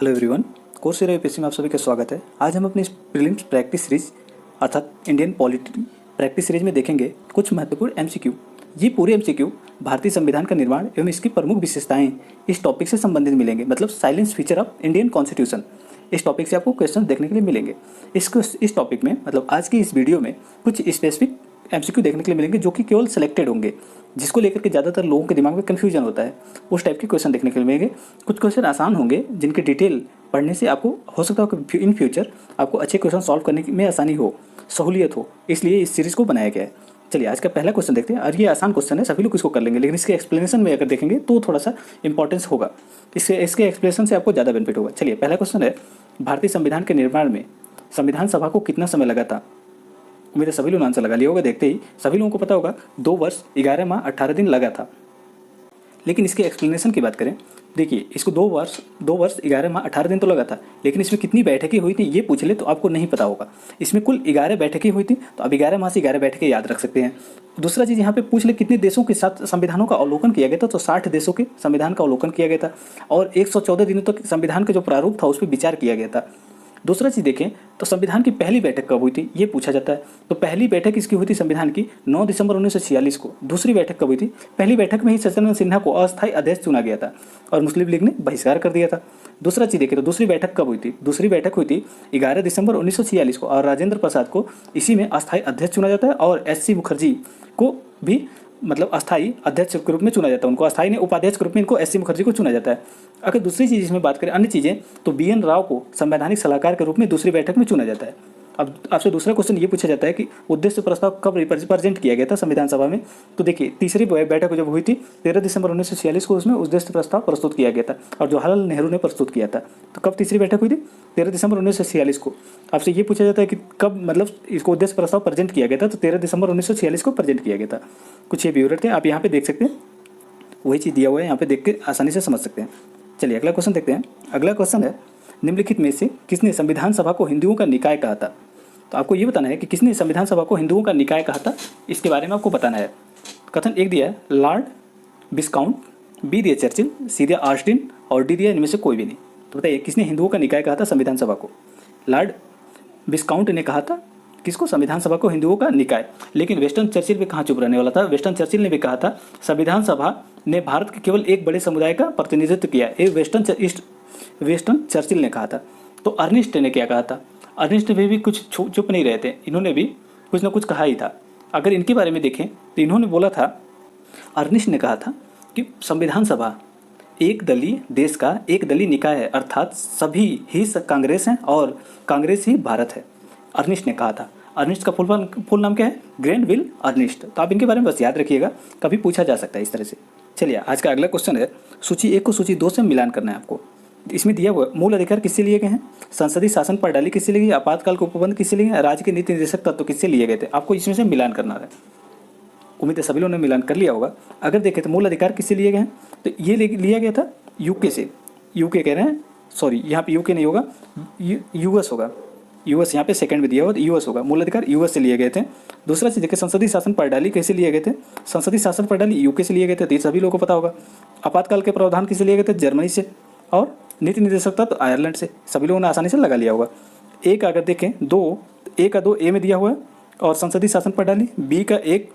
Hello everyone, Coursera UPSC में आप सभी का स्वागत है। आज हम अपनी इस प्रीलिम्स प्रैक्टिस सीरीज अर्थात इंडियन पॉलिटी प्रैक्टिस सीरीज में देखेंगे कुछ महत्वपूर्ण एमसीक्यू। ये पूरे एमसीक्यू भारतीय संविधान का निर्माण एवं इसकी प्रमुख विशेषताएं इस टॉपिक से संबंधित मिलेंगे, मतलब silence feature of Indian constitution. इस टॉपिक से आपको क्वेश्चन देखने के लिए मिलेंगे। इस टॉपिक में मतलब आज की इस वीडियो में कुछ स्पेसिफिक एमसीक्यू देखने के लिए मिलेंगे जो कि केवल सिलेक्टेड होंगे, जिसको लेकर के ज़्यादातर लोगों के दिमाग में कन्फ्यूजन होता है। उस टाइप के क्वेश्चन देखने के लिए मिलेंगे। कुछ क्वेश्चन आसान होंगे जिनके डिटेल पढ़ने से आपको हो सकता है कि इन फ्यूचर आपको अच्छे क्वेश्चन सॉल्व करने में आसानी हो, सहूलियत हो, इसलिए इस सीरीज़ को बनाया गया है। चलिए आज का पहला क्वेश्चन देखते हैं। और ये आसान क्वेश्चन है, सभी लोग इसको कर लेंगे, लेकिन इसके एक्सप्लेनेशन में अगर देखेंगे तो थोड़ा सा इंपॉर्टेंस होगा, इसके एक्सप्लेनेशन से आपको ज़्यादा बेनिफिट होगा। चलिए पहला क्वेश्चन है, भारतीय संविधान के निर्माण में संविधान सभा को कितना समय लगा था? उम्मीद है सभी लोगों ने आंसर लगा लिया होगा। देखते ही सभी लोगों को पता होगा 2 वर्ष 11 माह 18 दिन लगा था। लेकिन इसके एक्सप्लेनेशन की बात करें, देखिए इसको 2 वर्ष 11 माह 18 दिन तो लगा था, लेकिन इसमें कितनी बैठकें हुई थी ये पूछ ले तो आपको नहीं पता होगा। इसमें कुल 11 बैठकें हुई थी, तो अब 11 माह से 11 बैठकें याद रख सकते हैं। दूसरा चीज़ यहाँ पे पूछ ले कितने देशों के साथ संविधानों का अवलोकन किया गया था, तो 60 देशों के संविधान का अवलोकन किया गया था और 114 दिनों तक संविधान का जो प्रारूप था उस पर विचार किया गया था। दूसरा चीज़ देखें तो संविधान की पहली बैठक कब हुई थी ये पूछा जाता है, तो पहली बैठक इसकी हुई थी संविधान की 9 दिसंबर 1946 को। दूसरी बैठक कब हुई थी? पहली बैठक में ही सचिदानंद सिन्हा को अस्थायी अध्यक्ष चुना गया था और मुस्लिम लीग ने बहिष्कार कर दिया था। दूसरा चीज़ देखें तो दूसरी बैठक कब हुई थी? दूसरी बैठक हुई थी 11 दिसंबर 1946 को और राजेंद्र प्रसाद को इसी में अस्थायी अध्यक्ष चुना जाता है और एस.सी. मुखर्जी को भी मतलब अस्थायी अध्यक्ष के रूप में चुना जाता है। उनको अस्थायी ने उपाध्यक्ष के रूप में इनको एस.सी. मुखर्जी को चुना जाता है। अगर दूसरी चीज़ इसमें बात करें अन्य चीज़ें, तो बी.एन. राव को संवैधानिक सलाहकार के रूप में दूसरी बैठक में चुना जाता है। अब आपसे दूसरा क्वेश्चन ये पूछा जाता है कि उद्देश्य प्रस्ताव कब रिप्रेजेंट किया गया था संविधान सभा में? तो देखिए तीसरी बैठक जब हुई थी 13 दिसंबर 1946 को, उसमें उद्देश्य प्रस्ताव प्रस्तुत किया गया था और जवाहरलाल नेहरू ने प्रस्तुत किया था। तो कब तीसरी बैठक हुई थी? 13 दिसंबर 1946 को। आपसे ये पूछा जाता है कि कब मतलब इसको उद्देश्य प्रस्ताव प्रेजेंट किया गया था, तो 13 दिसंबर 1946 को प्रेजेंट किया गया था। कुछ ये विवरण थे, आप यहाँ पे देख सकते हैं, वही चीज़ दिया हुआ है, यहाँ पे देख के आसानी से समझ सकते हैं। चलिए अगला क्वेश्चन देखते हैं। अगला क्वेश्चन है, निम्नलिखित में से किसने संविधान सभा को हिंदुओं का निकाय कहा था? तो आपको ये बताना है कि किसने संविधान सभा को हिंदुओं का निकाय कहा था, इसके बारे में आपको बताना है। कथन एक दिया है लॉर्ड विस्काउंट, बी दिया चर्चिल, सी दिया ऑस्टिन और डी दिया इनमें से कोई भी नहीं। तो बताइए किसने हिंदुओं का निकाय कहा था संविधान सभा को? लॉर्ड विस्काउंट ने कहा था किसको? संविधान सभा को हिंदुओं का निकाय। लेकिन वेस्टर्न चर्चिल भी कहाँ चुप रहने वाला था? वेस्टर्न चर्चिल ने भी कहा था संविधान सभा ने भारत के केवल एक बड़े समुदाय का प्रतिनिधित्व किया। ये वेस्टर्न चर्चिल ने कहा था। तो अर्निस्ट ने क्या कहा था? अर्निस्ट भी कुछ चुप नहीं रहे थे, इन्होंने भी कुछ ना कुछ कहा ही था। अगर इनके बारे में देखें तो इन्होंने बोला था, अर्निस्ट ने कहा था कि संविधान सभा एक दलीय देश का एक दलीय निकाय है, अर्थात सभी ही कांग्रेस हैं और कांग्रेस ही भारत है, अर्निस्ट ने कहा था। अर्निस्ट का फुल नाम क्या है? Granville Ernest. तो आप इनके बारे में बस याद रखिएगा, कभी पूछा जा सकता है इस तरह से। चलिए आज का अगला क्वेश्चन है, सूची 1 को सूची 2 से मिलान करना है आपको। इसमें दिया हुआ मूल अधिकार किससे लिए गए हैं, संसदीय शासन प्रणाली किससे ली गई, आपातकाल के उपबंध किससे लिए गए, राज्य के नीति निर्देशक तत्व किससे लिए गए थे, आपको इसमें से मिलान करना है। उम्मीद है सभी लोगों ने मिलान कर लिया होगा। अगर देखें तो मूल अधिकार किससे लिए गए हैं, तो ये लिया गया था यूके से। यूके कह रहे हैं, सॉरी यहाँ पे यूके नहीं होगा, यूएस होगा। यूएस यहाँ पे सेकंड में दिया हुआ, यूएस होगा। मूल अधिकार यूएस से लिए गए थे। दूसरा चीज़ देखिए संसदीय शासन प्रणाली कैसे लिए गए थे, संसदीय शासन प्रणाली यूके से लिए गए थे, तो ये सभी लोगों को पता होगा। आपातकाल के प्रावधान किससे लिए गए थे, जर्मनी से, और नीति निर्देशक तत्व आयरलैंड से। सभी लोगों ने आसानी से लगा लिया होगा। एक अगर देखें ए का 2 ए में दिया हुआ है और संसदीय शासन प्रणाली बी का 1,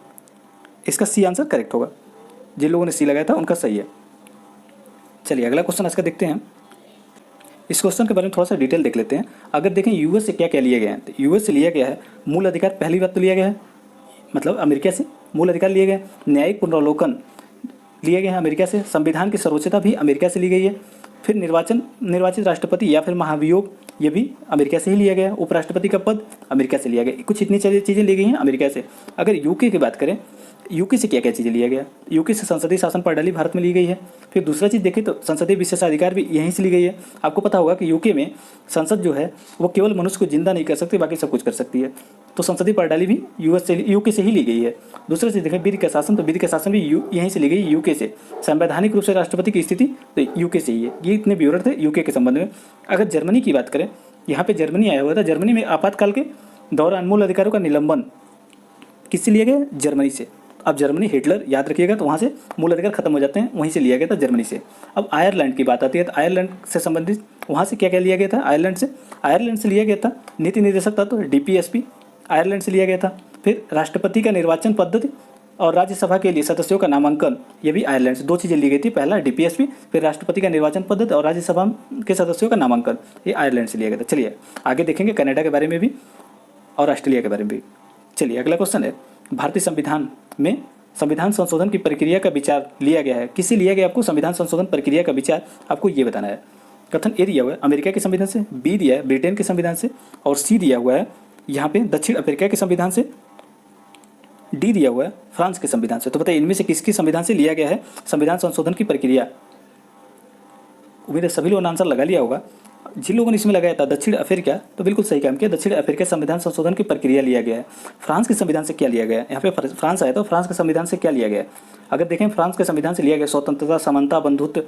इसका सी आंसर करेक्ट होगा। जिन लोगों ने सी लगाया था उनका सही है। चलिए अगला क्वेश्चन आज का देखते हैं। इस क्वेश्चन के बारे में थोड़ा सा डिटेल देख लेते हैं। अगर देखें यूएस से क्या क्या लिया गया है, तो यूएस से लिया गया है मूल अधिकार, पहली बात तो लिया गया है मतलब अमेरिका से मूल अधिकार लिए गए, न्यायिक पुनरावलोकन लिए गए हैं अमेरिका से, संविधान की सर्वोच्चता भी अमेरिका से ली गई है, फिर निर्वाचित राष्ट्रपति या फिर महाभियोग ये भी अमेरिका से ही लिया गया, उपराष्ट्रपति का पद अमेरिका से लिया गया। कुछ इतनी चीज़ें ली गई हैं अमेरिका से। अगर यूके की बात करें, यूके से क्या क्या चीज़ें लिया गया, यूके से संसदीय शासन प्रणाली भारत में ली गई है। फिर दूसरा चीज़ देखें तो संसदीय विशेषाधिकार भी यहीं से ली गई है। आपको पता होगा कि यूके में संसद जो है वो केवल मनुष्य को जिंदा नहीं कर सकती, बाकी सब कुछ कर सकती है। तो संसदीय प्रणाली भी यूके से ही ली गई है। दूसरा चीज़ देखें विधि का शासन, तो विधि का शासन भी यहीं से ली गई यूके से। संवैधानिक रूप से राष्ट्रपति की स्थिति तो यूके से ही है। ये इतने विवरण थे यूके के संबंध में। अगर जर्मनी की बात करें, यहाँ पे जर्मनी आया हुआ था। जर्मनी में आपातकाल के दौरान मूल अधिकारों का निलंबन किससे लिया गया, जर्मनी से। अब जर्मनी, हिटलर याद रखिएगा, तो वहाँ से मूल अधिकार खत्म हो जाते हैं, वहीं से लिया गया था जर्मनी से। अब आयरलैंड की बात आती है, तो आयरलैंड से संबंधित वहाँ से क्या क्या लिया गया था, आयरलैंड से लिया गया था नीति निर्देशक तत्व DPSP, आयरलैंड से लिया गया था। फिर राष्ट्रपति का निर्वाचन पद्धति और राज्यसभा के लिए सदस्यों का नामांकन, ये भी आयरलैंड से 2 चीज़ें ली गई थी, पहला DPSP, फिर राष्ट्रपति का निर्वाचन पद्धति और राज्यसभा के सदस्यों का नामांकन, ये आयरलैंड से लिया गया था। चलिए आगे देखेंगे कनाडा के बारे में भी और ऑस्ट्रेलिया के बारे में भी। चलिए अगला क्वेश्चन है, भारतीय संविधान में संविधान संशोधन की प्रक्रिया का विचार लिया गया है, किससे लिया गया? आपको संविधान संशोधन प्रक्रिया का विचार आपको ये बताना है। कथन ए दिया हुआ है अमेरिका के संविधान से, बी दिया है ब्रिटेन के संविधान से, और सी दिया हुआ है यहाँ पे दक्षिण अफ्रीका के संविधान से, डी दिया हुआ है फ्रांस के संविधान से। तो बताइए इनमें से किसके संविधान से लिया गया है संविधान संशोधन की प्रक्रिया? उम्मीद है सभी लोगों ने आंसर लगा लिया होगा। जिन लोगों ने इसमें लगाया था दक्षिण अफ्रीका, तो बिल्कुल सही काम किया, दक्षिण अफ्रीका संविधान संशोधन की प्रक्रिया लिया गया है। फ्रांस के संविधान से क्या लिया गया है? यहाँ पे फ्रांस आया, तो फ्रांस के संविधान से क्या लिया गया है? अगर देखें फ्रांस के संविधान से लिया गया स्वतंत्रता, समानता, बंधुत्व,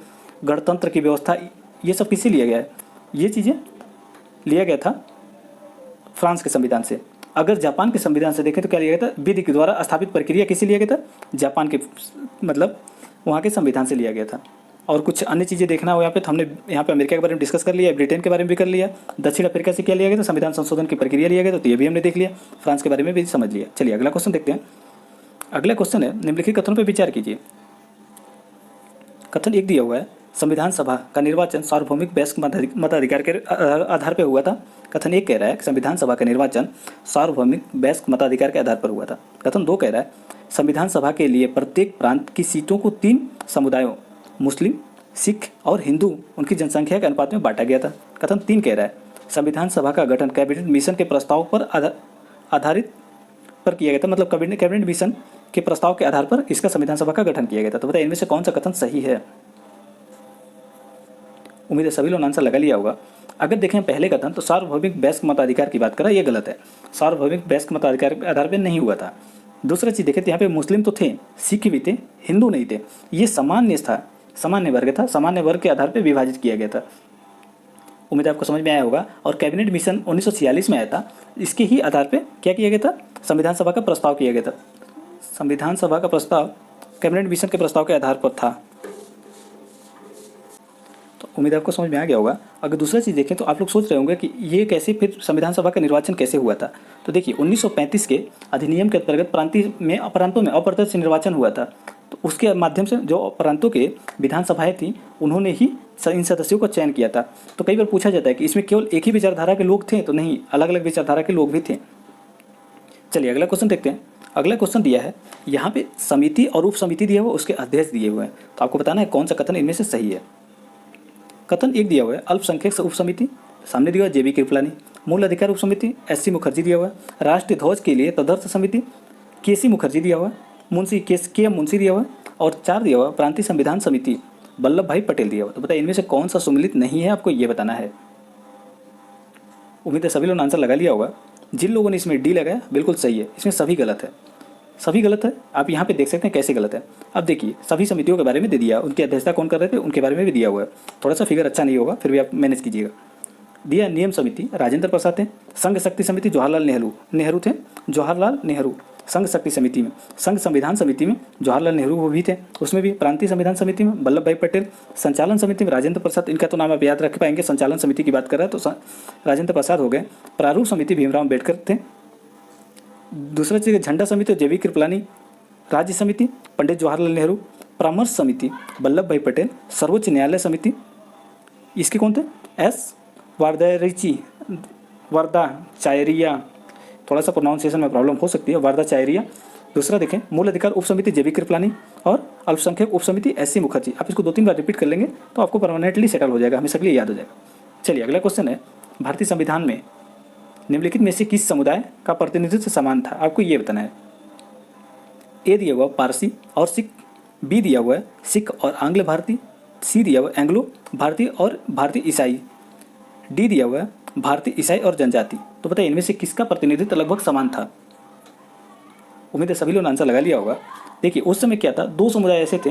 गणतंत्र की व्यवस्था, ये सब किससे लिया गया है? ये चीज़ें लिया गया था फ्रांस के संविधान से। अगर जापान के संविधान से देखें तो क्या लिया गया था? विधि के द्वारा स्थापित प्रक्रिया किससे लिया गया था? जापान के, मतलब वहाँ के संविधान से लिया गया था। और कुछ अन्य चीज़ें देखना हो यहाँ पे, तो हमने यहाँ पे अमेरिका के बारे में डिस्कस कर लिया, ब्रिटेन के बारे में भी कर लिया, दक्षिण अफ्रीका से क्या लिया गया था? संविधान संशोधन की प्रक्रिया लिया गया, तो ये भी हमने देख लिया, फ्रांस के बारे में भी समझ लिया। चलिए अगला क्वेश्चन देखते हैं। अगला क्वेश्चन है, निम्नलिखित कथनों पर विचार कीजिए। कथन एक दिया हुआ है, संविधान सभा का निर्वाचन सार्वभौमिक वयस्क मताधिकार के आधार पर हुआ था। कथन एक कह रहा है कि संविधान सभा का निर्वाचन सार्वभौमिक वयस्क मताधिकार के आधार पर हुआ था। कथन दो कह रहा है संविधान सभा के लिए प्रत्येक प्रांत की सीटों को 3 समुदायों मुस्लिम, सिख और हिंदू उनकी जनसंख्या के अनुपात में बांटा गया था। कथन 3 कह रहा है संविधान सभा का गठन कैबिनेट मिशन के प्रस्ताव पर आधारित पर किया गया था, मतलब कैबिनेट मिशन के प्रस्ताव के आधार पर इसका संविधान सभा का गठन किया गया था। तो बताइए इनमें से कौन सा कथन सही है? उम्मीद है सभी लोगों ने आंसर लगा लिया होगा। अगर देखें पहले कथन, तो सार्वभौमिक वयस्क मताधिकार की बात करा, ये गलत है, सार्वभौमिक वयस्क मताधिकार के आधार पर नहीं हुआ था। दूसरा चीज़ देखें तो यहाँ पे मुस्लिम तो थे, सिख भी थे, हिंदू नहीं थे, ये सामान्य था, सामान्य वर्ग था, सामान्य वर्ग के आधार पर विभाजित किया गया था। उम्मीद आपको समझ में आया होगा। और कैबिनेट मिशन 1946 में आया था, इसके ही आधार पर क्या किया गया था? संविधान सभा का प्रस्ताव किया गया था। संविधान सभा का प्रस्ताव कैबिनेट मिशन के प्रस्ताव के आधार पर था। तो उम्मीद आपको समझ में आ गया होगा। अगर दूसरा चीज़ देखें तो आप लोग सोच रहे होंगे कि ये कैसे, फिर संविधान सभा का निर्वाचन कैसे हुआ था? तो देखिए 1935 के अधिनियम के अंतर्गत प्रांतों में अप्रत्यक्ष निर्वाचन हुआ था। तो उसके माध्यम से जो प्रांतों के विधानसभाएं थी उन्होंने ही इन सदस्यों का चयन किया था। तो कई बार पूछा जाता है कि इसमें केवल एक ही विचारधारा के लोग थे, तो नहीं, अलग अलग विचारधारा के लोग भी थे। चलिए अगला क्वेश्चन देखते हैं। अगला क्वेश्चन दिया है, यहाँ पे समिति और उप समिति दिया हुआ, उसके अध्यक्ष दिए हुए हैं। तो आपको बताना है कौन सा कथन इनमें से सही है। कथन एक दिया हुआ है अल्पसंख्यक उप समिति, सामने दिया हुआ JB कृपलानी। मूल अधिकार उप समिति SC मुखर्जी दिया हुआ है। राष्ट्रीय ध्वज के लिए तदर्थ समिति KC मुखर्जी दिया हुआ है। मुंशी KM मुंशी दिया हुआ है। और 4 दिया हुआ प्रांतीय संविधान समिति वल्लभ भाई पटेल दिया हुआ। तो बताइए इनमें से कौन सा सुमिलित नहीं है, आपको ये बताना है। उम्मीद है सभी लोगों ने आंसर लगा लिया होगा। जिन लोगों ने इसमें डी लगाया बिल्कुल सही है, इसमें सभी गलत है, सभी गलत है। आप यहाँ पे देख सकते हैं कैसे गलत है। अब देखिए सभी समितियों के बारे में दे दिया, उनकी अध्यक्षता कौन कर रहे थे उनके बारे में भी दिया हुआ है। थोड़ा सा फिगर अच्छा नहीं होगा, फिर भी आप मैनेज कीजिएगा। दिया नियम समिति राजेंद्र प्रसाद थे। संघ शक्ति समिति जवाहरलाल नेहरू थे, जवाहरलाल नेहरू। संघ शक्ति समिति में, संघ संविधान समिति में जवाहरलाल नेहरू वो भी थे, उसमें भी प्रांतीय संविधान समिति में वल्लभ भाई पटेल, संचालन समिति में राजेंद्र प्रसाद, इनका तो नाम आप याद रख पाएंगे, संचालन समिति की बात कर रहा है तो राजेंद्र प्रसाद हो गए। प्रारूप समिति भीमराव अम्बेडकर थे। दूसरा चीज़ झंडा समिति JB कृपलानी। राज्य समिति पंडित जवाहरलाल नेहरू। परामर्श समिति वल्लभ भाई पटेल। सर्वोच्च न्यायालय समिति इसके कौन थे? S वर्दाचार्या, थोड़ा सा प्रोनाउंसिएशन में प्रॉब्लम हो सकती है, वर्दाचार्या। दूसरा देखें मूल अधिकार उप समिति JB कृपलानी और अल्पसंख्यक उप समिति SC मुखर्जी। आप इसको 2-3 बार रिपीट कर लेंगे तो आपको परमानेंटली सेटल हो जाएगा, हमेशा के लिए याद हो जाएगा। चलिए अगला क्वेश्चन है, भारतीय संविधान में निम्नलिखित में से किस समुदाय का प्रतिनिधित्व समान था, आपको ये बताना है। A दिया हुआ पारसी और सिख, B दिया हुआ है सिख और आंग्ल भारतीय, C दिया हुआ एंग्लो भारतीय और भारतीय ईसाई, D दिया हुआ है भारतीय ईसाई और जनजाति। तो बताइए इनमें से किसका प्रतिनिधित्व लगभग समान था? उम्मीद है सभी लोगों ने आंसर लगा लिया होगा। देखिए उस समय क्या था, 2 समुदाय ऐसे थे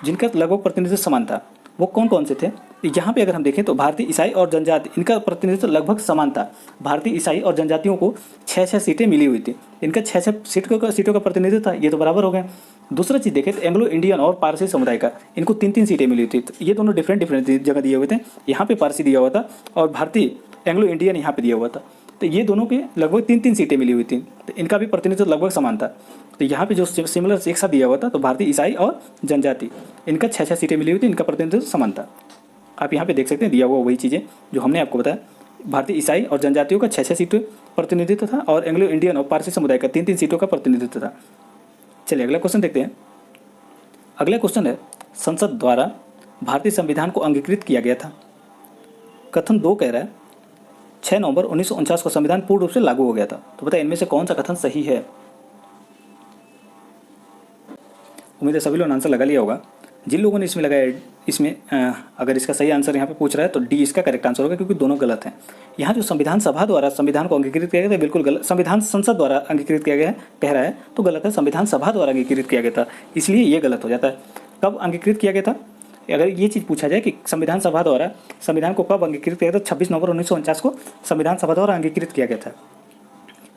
जिनका लगभग प्रतिनिधित्व समान था। वो कौन कौन से थे? यहाँ पे अगर हम देखें तो भारतीय ईसाई और जनजाति, इनका प्रतिनिधित्व लगभग समान था। भारतीय ईसाई और जनजातियों को 6-6 सीटें मिली हुई थी। इनका 6-6 सीटों का प्रतिनिधित्व था, ये तो बराबर हो गया। दूसरा चीज़ देखें तो एंग्लो इंडियन और पारसी समुदाय का, इनको 3-3 सीटें मिली थी। तो ये दोनों डिफरेंट जगह दिए हुए थे। यहाँ पे पारसी दिया हुआ था और भारतीय एंग्लो इंडियन यहाँ पे दिया हुआ था। तो ये दोनों के लगभग 3-3 सीटें मिली हुई थी। तो इनका भी प्रतिनिधित्व लगभग समान था। तो यहाँ पे जो सिमिलर एक साथ दिया हुआ था, तो भारतीय ईसाई और जनजाति, इनका 6-6 सीटें मिली हुई थी, इनका प्रतिनिधित्व समान था। आप यहाँ पे देख सकते हैं दिया हुआ वही चीज़ें जो हमने आपको बताया। भारतीय ईसाई और जनजातियों का 6-6 सीटों प्रतिनिधित्व था और एंग्लो इंडियन और पारसी समुदाय का 3-3 सीटों का प्रतिनिधित्व था। चलिए अगला क्वेश्चन देखते हैं। अगला क्वेश्चन है, संसद द्वारा भारतीय संविधान को अंगीकृत किया गया था। कथन 2 कह रहा है 6 नवंबर 1949 को संविधान पूर्ण रूप से लागू हो गया था। तो बताइए इनमें से कौन सा कथन सही है? उम्मीद है सभी लोगों ने आंसर लगा लिया होगा। जिन लोगों ने इसमें लगाया, इसमें अगर इसका सही आंसर यहाँ पे पूछ रहा है तो डी इसका करेक्ट आंसर होगा, क्योंकि दोनों गलत हैं। यहाँ जो संविधान सभा द्वारा संविधान को अंगीकृत किया गया था, बिल्कुल गलत। संविधान संसद द्वारा अंगीकृत किया गया है कह रहा है तो गलत है। संविधान सभा द्वारा अंगीकृत किया गया था, इसलिए ये गलत हो जाता है। कब अंगीकृत किया गया था? अगर ये चीज़ पूछा जाए कि संविधान सभा द्वारा संविधान को कब अंगीकृत किया गया, तो 26 नवंबर 1949 को संविधान सभा द्वारा अंगीकृत किया गया था।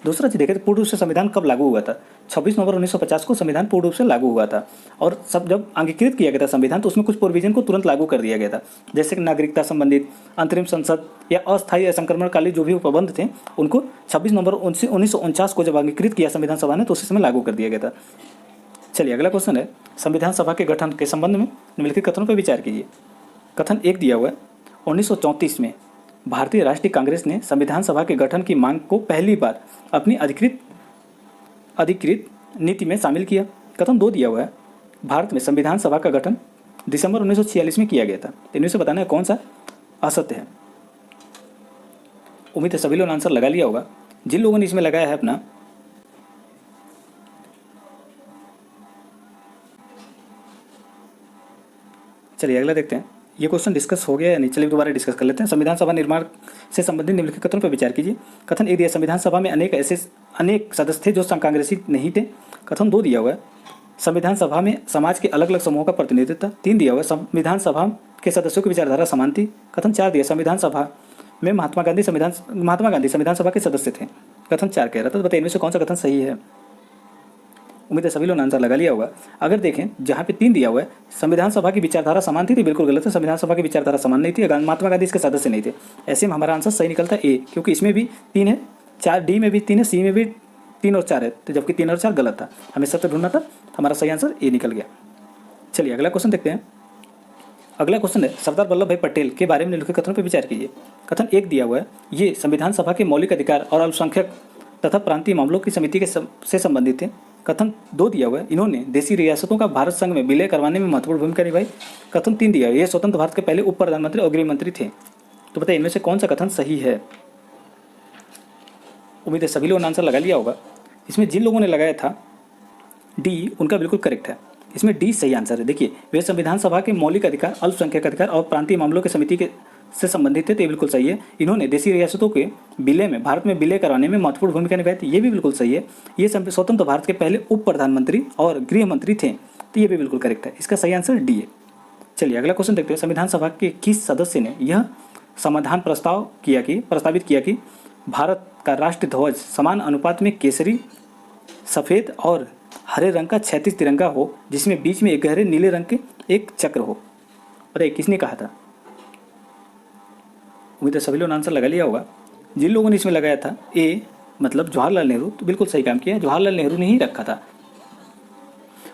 दूसरा चीज़ देखें तो पूर्ण रूप से संविधान कब लागू हुआ था? 26 नवंबर 1950 को संविधान पूर्ण रूप से लागू हुआ था। और सब जब अंगीकृत किया गया था संविधान, तो उसमें कुछ प्रोविजन को तुरंत लागू कर दिया गया था, जैसे कि नागरिकता संबंधित, अंतरिम संसद या अस्थायी असंक्रमणकालीन जो भी प्रबंध थे, उनको 26 नवंबर 1949 को जब अंगीकृत किया संविधान सभा ने, तो उसी समय लागू कर दिया गया था। चलिए अगला क्वेश्चन है, संविधान सभा के गठन के संबंध में निम्नलिखित कथनों पर विचार कीजिए। कथन 1 दिया हुआ है, 1934 में भारतीय राष्ट्रीय कांग्रेस ने संविधान सभा के गठन की मांग को पहली बार अपनी अधिकृत नीति में शामिल किया। कथन 2 दिया हुआ है, भारत में संविधान सभा का गठन दिसंबर 1946 में किया गया था। इनमें से बताना है कौन सा असत्य है। उम्मीद है सभी लोगों ने आंसर लगा लिया होगा। जिन लोगों ने इसमें लगाया है अपना, चलिए अगला देखते हैं। ये क्वेश्चन डिस्कस हो गया या नहीं? चलिए दोबारा डिस्कस कर लेते हैं। संविधान सभा निर्माण से संबंधित निम्नलिखित कथनों पर विचार कीजिए। कथन 1 दिया, संविधान सभा में अनेक सदस्य थे जो कांग्रेसी नहीं थे। कथन 2 दिया हुआ है, संविधान सभा में समाज के अलग अलग समूहों का प्रतिनिधित्व था। 3 दिया हुआ है, संविधान सभा के सदस्यों की विचारधारा समान थी। कथन 4 दिया, संविधान सभा में महात्मा गांधी संविधान सभा के सदस्य थे। कथन 4 कह रहा था। तो बताइए इनमें से कौन सा कथन सही है? उम्मीद है सभी लोगों ने आंसर लगा लिया होगा। अगर देखें जहाँ पे 3 दिया हुआ है, संविधान सभा की विचारधारा समान थी, तो बिल्कुल गलत है। संविधान सभा की विचारधारा समान नहीं थी, महात्मा गांधी इसके सदस्य नहीं थे। ऐसे में हमारा आंसर सही निकलता है ए, क्योंकि इसमें भी 3 है, 4 डी में भी 3 है, सी में भी 3 और 4 है, तो जबकि 3 और 4 गलत था। हमें सत्य ढूंढना था, हमारा सही आंसर ए निकल गया। चलिए अगला क्वेश्चन देखते हैं। अगला क्वेश्चन है, सरदार वल्लभ भाई पटेल के बारे में निम्नलिखित कथनों पर विचार कीजिए। कथन 1 दिया हुआ है, ये संविधान सभा के मौलिक अधिकार और अल्पसंख्यक तथा प्रांतीय मामलों की समिति से संबंधित थे। कथन 2 दिया हुआ है, इन्होंने देशी रियासतों का भारत संघ में विलय करवाने में महत्वपूर्ण भूमिका निभाई। कथन 3 दिया हुआ है, ये स्वतंत्र भारत के पहले उप प्रधानमंत्री और गृह मंत्री थे। तो बताइए इनमें से कौन सा कथन सही है? उम्मीद है सभी लोगों ने आंसर लगा लिया होगा। इसमें जिन लोगों ने लगाया था डी, उनका बिल्कुल करेक्ट है। इसमें डी सही आंसर है। देखिए, वे संविधान सभा के मौलिक अधिकार, अल्पसंख्यक अधिकार और प्रांतीय मामलों की समिति के से संबंधित थे, तो ये बिल्कुल सही है। इन्होंने देशी रियासतों के विलय में, भारत में विलय करवाने में महत्वपूर्ण भूमिका निभाई थी, ये भी बिल्कुल सही है। ये स्वतंत्र भारत के पहले उप प्रधानमंत्री और गृह मंत्री थे, तो ये भी बिल्कुल करेक्ट है। इसका सही आंसर डी है। चलिए अगला क्वेश्चन देखते हैं। संविधान सभा के किस सदस्य ने यह समाधान प्रस्तावित किया कि भारत का राष्ट्रीय ध्वज समान अनुपात में केसरी, सफ़ेद और हरे रंग का क्षैतिज तिरंगा हो, जिसमें बीच में एक गहरे नीले रंग के एक चक्र हो? बताइए किसने कहा था? उम्मीद है सभी लोगों ने आंसर लगा लिया होगा। जिन लोगों ने इसमें लगाया था ए, मतलब जवाहरलाल नेहरू, तो बिल्कुल सही काम किया। जवाहरलाल नेहरू ने ही रखा था।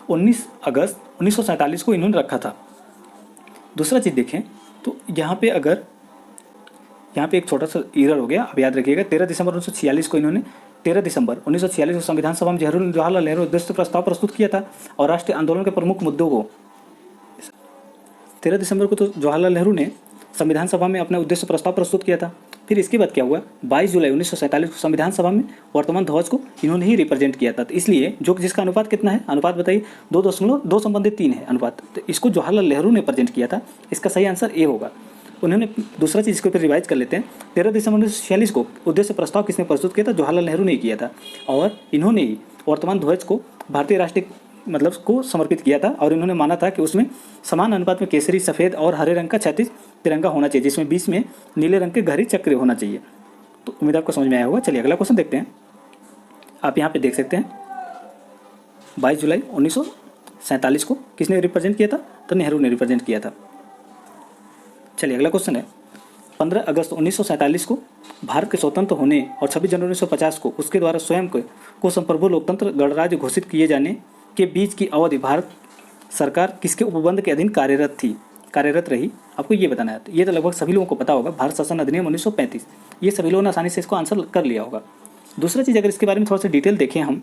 19 अगस्त 1947 को इन्होंने रखा था। दूसरा चीज़ देखें तो यहाँ पे एक छोटा सा एरर हो गया, अब याद रखिएगा। 13 दिसंबर 1946 को इन्होंने 13 दिसंबर 1946 को संविधान सभा में जवाहरलाल नेहरू उद्देश्य प्रस्ताव प्रस्तुत किया था और राष्ट्रीय आंदोलन के प्रमुख मुद्दों को 13 दिसंबर को तो जवाहरलाल नेहरू ने संविधान सभा में अपना उद्देश्य प्रस्ताव प्रस्तुत किया था। फिर इसके बाद क्या हुआ, 22 जुलाई 1947 को संविधान सभा में वर्तमान ध्वज को इन्होंने ही रिप्रेजेंट किया था। तो इसलिए जिसका अनुपात कितना है, अनुपात बताइए, 2.2 संबंधित 3 है अनुपात, तो इसको जवाहरलाल नेहरू ने प्रेजेंट किया था। इसका सही आंसर ए होगा। उन्होंने दूसरा चीज़ इसके ऊपर रिवाइज कर लेते हैं। 13 दिसंबर 1946 को उद्देश्य प्रस्ताव किसने प्रस्तुत किया था? जवाहरलाल नेहरू ने किया था, और इन्होंने ही वर्तमान ध्वज को भारतीय राष्ट्रीय मतलब को समर्पित किया था और इन्होंने माना था कि उसमें समान अनुपात में केसरी, सफ़ेद और हरे रंग का क्षैतिज तिरंगा होना चाहिए, जिसमें बीच में नीले रंग के घड़ी चक्र होना चाहिए। तो उम्मीद आपको समझ में आया होगा। चलिए अगला क्वेश्चन देखते हैं। आप यहाँ पे देख सकते हैं 22 जुलाई 1947 को किसने रिप्रेजेंट किया था? तो नेहरू ने रिप्रेजेंट किया था। चलिए अगला क्वेश्चन है 15 अगस्त 1947 को भारत के स्वतंत्र होने और 26 जनवरी 1950 को उसके द्वारा स्वयं को संप्रभु लोकतंत्र गणराज्य घोषित किए जाने के बीच की अवधि भारत सरकार किसके उपबंध के अधीन कार्यरत रही? आपको ये बताना है। तो ये तो लगभग सभी लोगों को पता होगा, भारत शासन अधिनियम 1935। ये सभी लोगों ने आसानी से इसको आंसर कर लिया होगा। दूसरा चीज़, अगर इसके बारे में थोड़ा सा डिटेल देखें हम,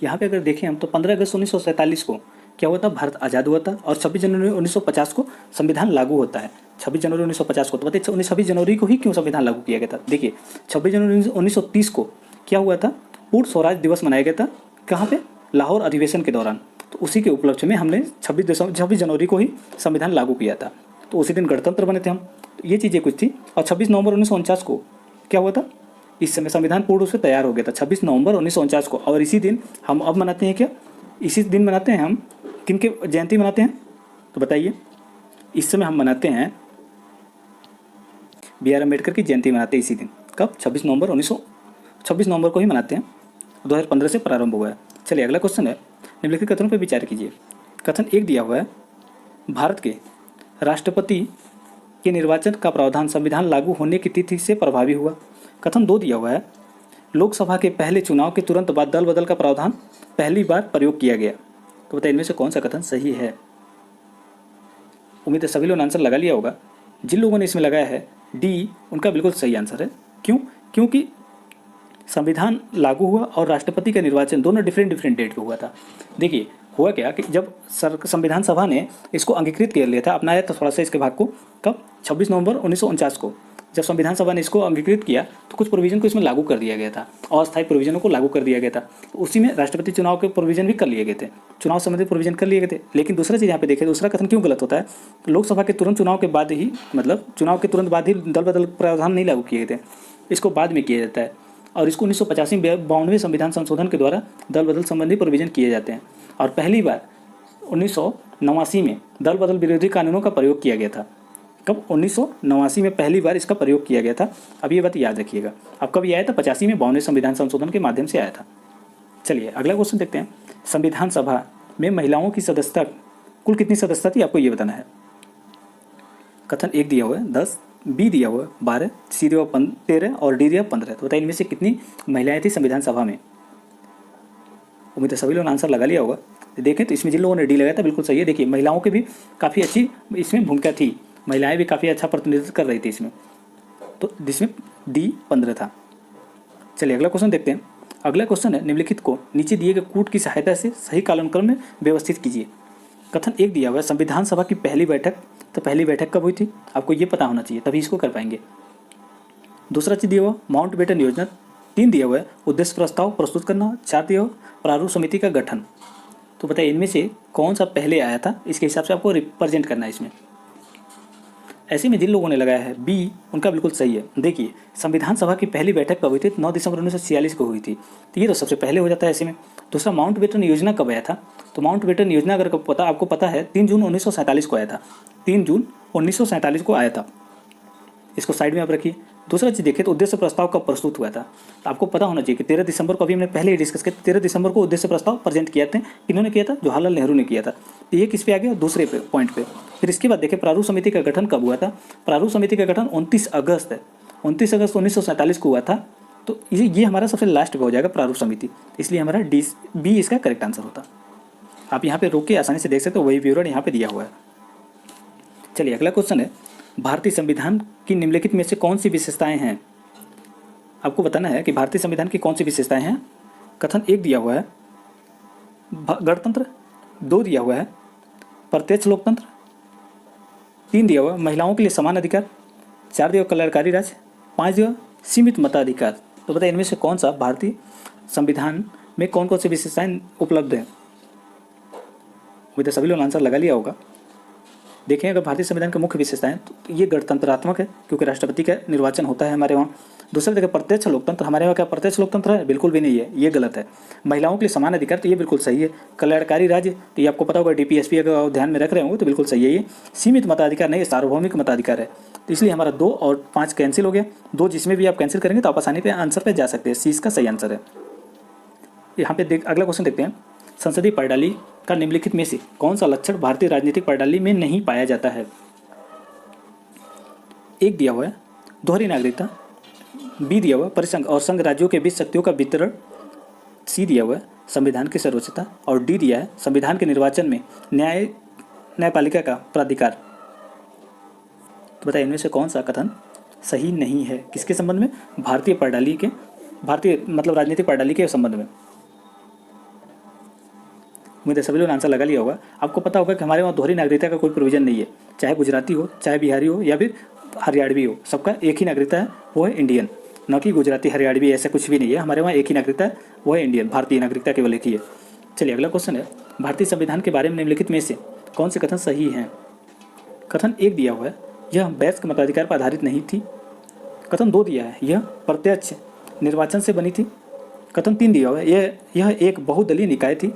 यहाँ पे अगर देखें हम, तो 15 अगस्त 1947 को क्या हुआ था? भारत आज़ाद हुआ था और 26 जनवरी 1950 को संविधान लागू होता है। 26 जनवरी 1950 को, तो बताइए 26 जनवरी को ही क्यों संविधान लागू किया गया था? देखिए 26 जनवरी 1930 को क्या हुआ था? पूर्ण स्वराज दिवस मनाया गया था। कहाँ पे? लाहौर अधिवेशन के दौरान। तो उसी के उपलक्ष्य में हमने 26 जनवरी को ही संविधान लागू किया था। तो उसी दिन गणतंत्र बने थे हम। तो ये चीज़ें कुछ थी। और 26 नवंबर 1949 को क्या हुआ था? इस समय संविधान पूर्ण रूप से तैयार हो गया था 26 नवंबर 1949 को। और इसी दिन हम अब मनाते हैं क्या? इसी दिन मनाते हैं हम किनके जयंती मनाते हैं? तो बताइए। इस समय हम मनाते हैं B.R. अम्बेडकर की जयंती मनाते हैं इसी दिन। कब? 26 नवंबर को ही मनाते हैं। 2015 से प्रारंभ हुआ है। चलिए अगला क्वेश्चन है, निम्नलिखित कथनों पर विचार कीजिए। कथन 1 दिया हुआ है, भारत के राष्ट्रपति के निर्वाचन का प्रावधान संविधान लागू होने की तिथि से प्रभावी हुआ। कथन 2 दिया हुआ है, लोकसभा के पहले चुनाव के तुरंत बाद दल बदल का प्रावधान पहली बार प्रयोग किया गया। तो बताइए इनमें से कौन सा कथन सही है? उम्मीद है सभी लोगों ने आंसर लगा लिया होगा। जिन लोगों ने इसमें लगाया है डी, उनका बिल्कुल सही आंसर है। क्यों? क्योंकि संविधान लागू हुआ और राष्ट्रपति का निर्वाचन दोनों डिफरेंट डेट पे हुआ था। देखिए हुआ क्या कि जब संविधान सभा ने इसको अंगीकृत कर लिया था, अपनाया था थोड़ा सा इसके भाग को, कब? 26 नवंबर 1949 को जब संविधान सभा ने इसको अंगीकृत किया तो कुछ प्रोविजन को इसमें लागू कर दिया गया था, अस्थायी प्रोविजनों को लागू कर दिया गया था। तो उसी में राष्ट्रपति चुनाव के प्रोविजन भी कर लिए गए थे, चुनाव संबंधी प्रोविजन कर लिए गए थे। लेकिन दूसरा चीज़ यहाँ पे देखें, दूसरा कथन क्यों गलत होता है? लोकसभा के तुरंत चुनाव के बाद ही, मतलब चुनाव के तुरंत बाद ही दल बदल प्रावधान नहीं लागू किए गए थे, इसको बाद में किया जाता है। और इसको 1985-92 संविधान संशोधन के द्वारा दल बदल संबंधी प्रोविजन किए जाते हैं। और पहली बार 1989 में दल बदल विरोधी कानूनों का प्रयोग किया गया था। कब? 1989 में पहली बार इसका प्रयोग किया गया था। अब ये बात याद रखिएगा। अब कब ये आया था? 85 में 92 संविधान संशोधन के माध्यम से आया था। चलिए अगला क्वेश्चन देखते हैं। संविधान सभा में महिलाओं की सदस्यता कुल कितनी सदस्यता थी? आपको ये बताना है। कथन 1 दिया हुआ है 10, बी दिया हुआ है 12, सी दिया हुआ 13 और डी दिया 15। तो बताइए इनमें से कितनी महिलाएं थी संविधान सभा में? उम्मीद है सभी लोगों ने आंसर लगा लिया होगा। देखें तो इसमें जिन लोगों ने डी लगाया था बिल्कुल सही है। देखिए महिलाओं की भी काफ़ी अच्छी इसमें भूमिका थी, महिलाएं भी काफ़ी अच्छा प्रतिनिधित्व कर रही थी इसमें, तो जिसमें डी 15 था। चलिए अगला क्वेश्चन देखते हैं। अगला क्वेश्चन है, निम्नलिखित को नीचे दिए गए कूट की सहायता से सही कालानुक्रम में व्यवस्थित कीजिए। कथन 1 दिया हुआ है, संविधान सभा की पहली बैठक। तो पहली बैठक कब हुई थी? आपको ये पता होना चाहिए, तभी इसको कर पाएंगे। दूसरा चीज़ दिया हुआ माउंटबेटन योजना। 3 दिया हुआ है उद्देश्य प्रस्ताव प्रस्तुत करना। 4 दिया हुआ प्रारूप समिति का गठन। तो बताइए इनमें से कौन सा पहले आया था? इसके हिसाब से आपको रिप्रेजेंट करना है इसमें। ऐसे में जिन लोगों ने लगाया है बी, उनका बिल्कुल सही है। देखिए संविधान सभा की पहली बैठक कब हुई थी? 9 दिसंबर 1946 को हुई थी। तो ये तो सबसे पहले हो जाता है ऐसे में। दूसरा माउंटबेटन योजना कब आया था? तो माउंटबेटन योजना अगर आपको पता है 3 जून 1947 को आया था। 3 जून 1947 को आया था। इसको साइड में आप रखिए। दूसरा चीज़ देखिए तो उद्देश्य प्रस्ताव कब प्रस्तुत हुआ था? तो आपको पता होना चाहिए कि 13 दिसंबर को, अभी हमने पहले ही डिस्कस किया, 13 दिसंबर को उद्देश्य प्रस्ताव प्रेजेंट किया था। किन्होंने किया था? जवाहरलाल नेहरू ने किया था। तो ये किस पे आ गया? दूसरे पॉइंट पे। फिर इसके बाद देखिए प्रारूप समिति का गठन कब हुआ था? प्रारूप समिति का गठन 29 अगस्त 1947 को हुआ था। तो ये हमारा सबसे लास्ट पे हो जाएगा प्रारूप समिति, इसलिए हमारा बी इसका करेक्ट आंसर होता। आप यहाँ पे रोक के आसानी से देख सकते हो, वही विवरण यहाँ पे दिया हुआ है। चलिए अगला क्वेश्चन है, भारतीय संविधान की निम्नलिखित में से कौन सी विशेषताएं हैं? आपको बताना है कि भारतीय संविधान की कौन सी विशेषताएं हैं। कथन 1 दिया हुआ है गणतंत्र। 2 दिया हुआ है प्रत्यक्ष लोकतंत्र। 3 दिया हुआ है महिलाओं के लिए समान अधिकार। 4 दिया हुआ कल्याणकारी राज्य। 5 दिया हुआ सीमित मताधिकार। तो बताइए इनमें से कौन सा भारतीय संविधान में कौन कौन सी विशेषताएं उपलब्ध हैं? उम्मीद है सभी लोगों ने आंसर लगा लिया होगा। देखें अगर भारतीय संविधान की मुख्य विशेषताएं तो ये गणतंत्रात्मक है क्योंकि राष्ट्रपति का निर्वाचन होता है हमारे वहाँ। दूसरा देखिए प्रत्यक्ष लोकतंत्र, हमारे यहाँ क्या प्रत्यक्ष लोकतंत्र है? बिल्कुल भी नहीं है, ये गलत है। महिलाओं के लिए समान अधिकार, तो ये बिल्कुल सही है। कल्याणकारी राज्य, तो ये आपको पता होगा डीपीएसपी अगर आप ध्यान में रख रहे होंगे तो बिल्कुल सही है। ये सीमित मताधिकार नहीं है, सार्वभौमिक मताधिकार है। तो इसलिए हमारा 2 और 5 कैंसिल हो गया। 2 जिसमें भी आप कैंसिल करेंगे तो आप आसानी पे आंसर पे जा सकते हैं। सी इसका सही आंसर है। यहाँ पे अगला क्वेश्चन देखते हैं। संसदीय प्रणाली का निम्नलिखित में से कौन सा लक्षण भारतीय राजनीतिक प्रणाली में नहीं पाया जाता है? एक दिया हुआ है दोहरी नागरिकता, बी दिया हुआ है परिसंघ और संघ राज्यों के बीच शक्तियों का वितरण, सी दिया हुआ है संविधान की सर्वोच्चता और डी दिया है संविधान के निर्वाचन में न्यायपालिका का प्राधिकार। तो बताइए इनमें से कौन सा कथन सही नहीं है? किसके संबंध में? भारतीय प्रणाली के, भारतीय मतलब राजनीतिक प्रणाली के संबंध में। उम्मीद है सभी लोगों ने आंसर लगा लिया होगा। आपको पता होगा कि हमारे वहाँ दोहरी नागरिकता का कोई प्रोविजन नहीं है, चाहे गुजराती हो, चाहे बिहारी हो या फिर हरियाणवी हो, सबका एक ही नागरिकता है, वो है इंडियन। न कि गुजराती हरियाणवी ऐसा कुछ भी नहीं है, हमारे वहाँ एक ही नागरिकता है, वो है इंडियन। भारतीय नागरिकता केवल एक ही है। चलिए अगला क्वेश्चन है, भारतीय संविधान के बारे में निम्नलिखित में से कौन से कथन सही हैं? कथन 1 दिया हुआ है यह वयस्क मताधिकार पर आधारित नहीं थी। कथन 2 दिया है यह प्रत्यक्ष निर्वाचन से बनी थी। कथन 3 दिया हुआ है यह एक बहुदलीय निकाय थी।